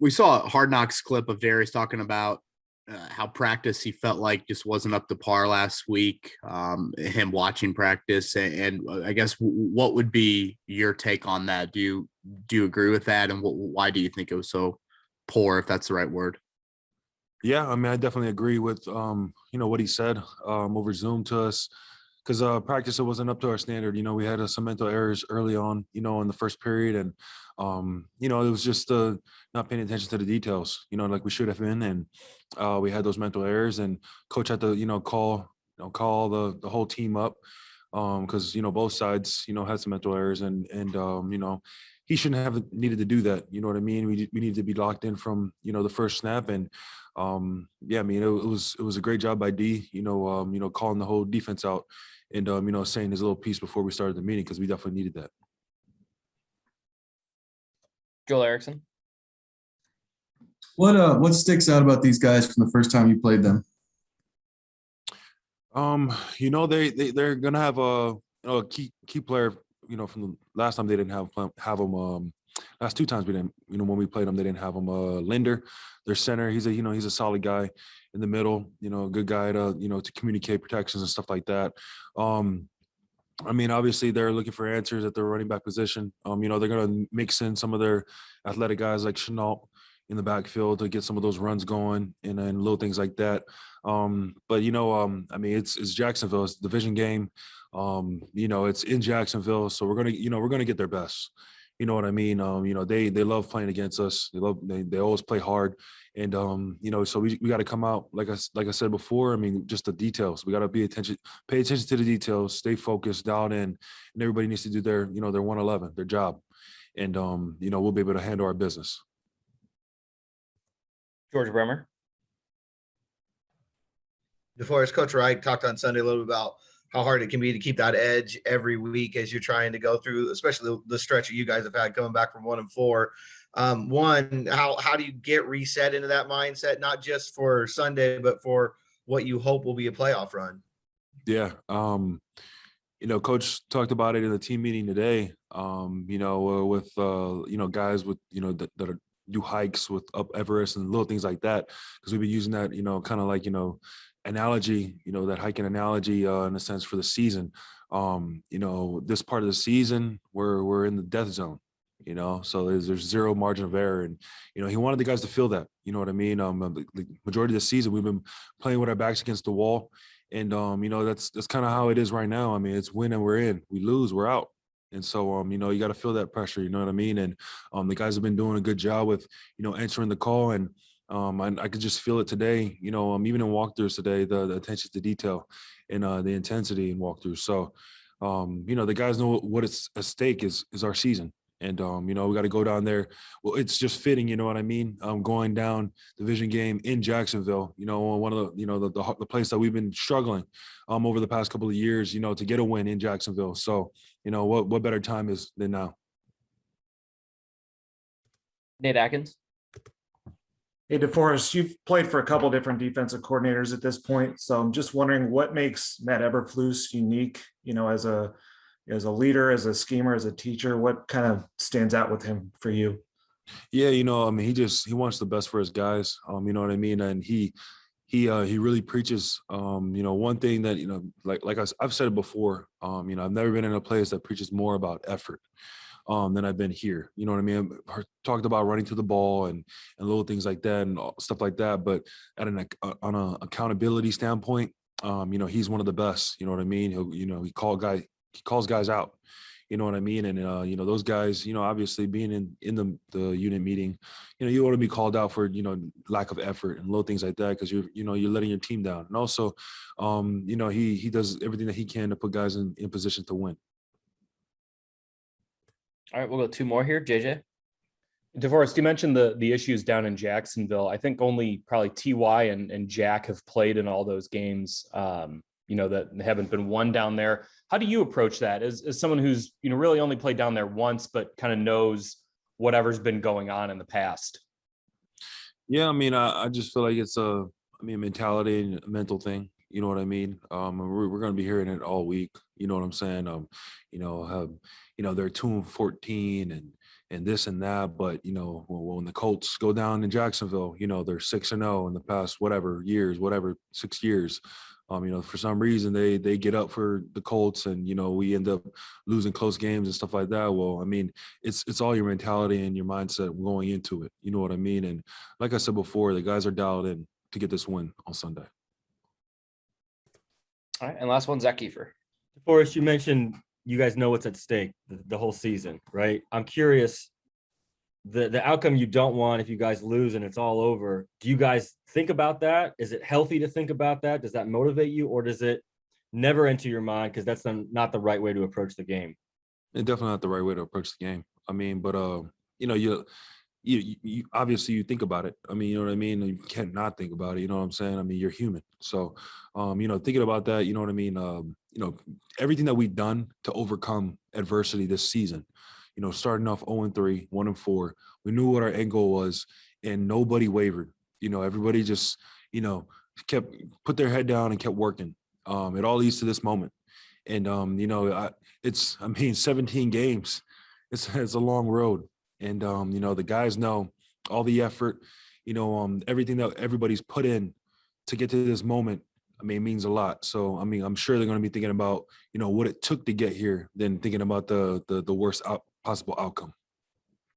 we saw a Hard Knocks clip of Darius talking about how practice he felt like just wasn't up to par last week. Him watching practice, and I guess what would be your take on that? Do you agree with that, and why do you think it was so poor, if that's the right word? Yeah, I mean, I definitely agree with what he said over Zoom to us because practice it wasn't up to our standard. We had some mental errors early on, in the first period, and it was just not paying attention to the details, like we should have been, and we had those mental errors, and coach had to call the whole team up because both sides had some mental errors, and he shouldn't have needed to do that. You know what I mean? We need to be locked in from the first snap, and yeah, I mean it was a great job by D. Calling the whole defense out, and saying his little piece before we started the meeting because we definitely needed that. Joel Erickson. What sticks out about these guys from the first time you played them? They're gonna have a key player. From the last time they didn't have them. Last two times we didn't. When we played them, they didn't have them. Linder, their center. He's a solid guy in the middle. A good guy to communicate protections and stuff like that. I mean, obviously they're looking for answers at their running back position. They're gonna mix in some of their athletic guys like Chenault in the backfield to get some of those runs going and little things like that. But I mean, it's Jacksonville. It's a division game. It's in Jacksonville, so we're gonna get their best. You know what I mean? They love playing against us. They always play hard, and so we got to come out like I said before. I mean, just the details. We got to pay attention to the details, stay focused, dialed in, and everybody needs to do their 111, their job, and we'll be able to handle our business. George Bremer. DeForest, Coach Wright talked on Sunday a little bit about how hard it can be to keep that edge every week as you're trying to go through, especially the stretch that you guys have had coming back from 1-4. How do you get reset into that mindset, not just for Sunday, but for what you hope will be a playoff run? Yeah. Coach talked about it in the team meeting today, with guys with, that are do hikes with up Everest and little things like that. Cause we've been using that, kind of like, analogy, that hiking analogy in a sense for the season. This part of the season we're in the death zone, so there's zero margin of error. And, he wanted the guys to feel that, you know what I mean? The majority of the season we've been playing with our backs against the wall. And, that's kind of how it is right now. I mean, it's win and we're in, we lose, we're out. And so, you got to feel that pressure, you know what I mean? And the guys have been doing a good job with, answering the call. And I could just feel it today, even in walkthroughs today, the attention to detail and the intensity in walkthroughs. So, the guys know what is at stake is our season. And, we got to go down there. Well, it's just fitting, you know what I mean? Going down division game in Jacksonville, one of the the place that we've been struggling over the past couple of years, to get a win in Jacksonville. So, what better time is than now? Nate Atkins. Hey, DeForest, you've played for a couple different defensive coordinators at this point. So I'm just wondering what makes Matt Eberflus unique, as a leader, as a schemer, as a teacher. What kind of stands out with him for you? Yeah, I mean, he wants the best for his guys. You know what I mean? And he really preaches, one thing that, like I've said it before, I've never been in a place that preaches more about effort than I've been here. You know what I mean? I talked about running to the ball and little things like that and stuff like that. But on an accountability standpoint, he's one of the best. You know what I mean? He calls guys out. You know what I mean? And, those guys, obviously being in the unit meeting, you want to be called out for, lack of effort and little things like that because you're letting your team down. And also, he does everything that he can to put guys in position to win. All right, we'll go two more here. JJ. DeForest, you mentioned the issues down in Jacksonville. I think only probably TY and Jack have played in all those games, that haven't been won down there. How do you approach that as someone who's, really only played down there once, but kind of knows whatever's been going on in the past? Yeah, I mean, I just feel like it's a mentality and a mental thing. You know what I mean? We're going to be hearing it all week. You know what I'm saying? They're 2-14 and and this and that. But, you know, when the Colts go down in Jacksonville, you know, they're 6-0 in the past, 6 years. You know, for some reason they get up for the Colts, and, you know, we end up losing close games and stuff like that. Well, I mean, it's all your mentality and your mindset going into it. You know what I mean? And like I said before, the guys are dialed in to get this win on Sunday. All right, and last one, Zach Kiefer. DeForest, you mentioned you guys know what's at stake the whole season, right? I'm curious, the outcome you don't want if you guys lose and it's all over. Do you guys think about that? Is it healthy to think about that? Does that motivate you, or does it never enter your mind because that's not the right way to approach the game? It's definitely not the right way to approach the game. I mean, but you know, you obviously you think about it. I mean, you know what I mean? You can't not think about it. You know what I'm saying? I mean, you're human. So, you know, thinking about that, you know what I mean? You know, everything that we've done to overcome adversity this season, you know, starting off 0-3, 1-4, we knew what our end goal was, and nobody wavered. You know, everybody just, you know, put their head down and kept working. It all leads to this moment. And, you know, 17 games, it's a long road. And, you know, the guys know all the effort, you know, everything that everybody's put in to get to this moment, I mean, it means a lot. So, I mean, I'm sure they're going to be thinking about, you know, what it took to get here than thinking about the worst possible outcome.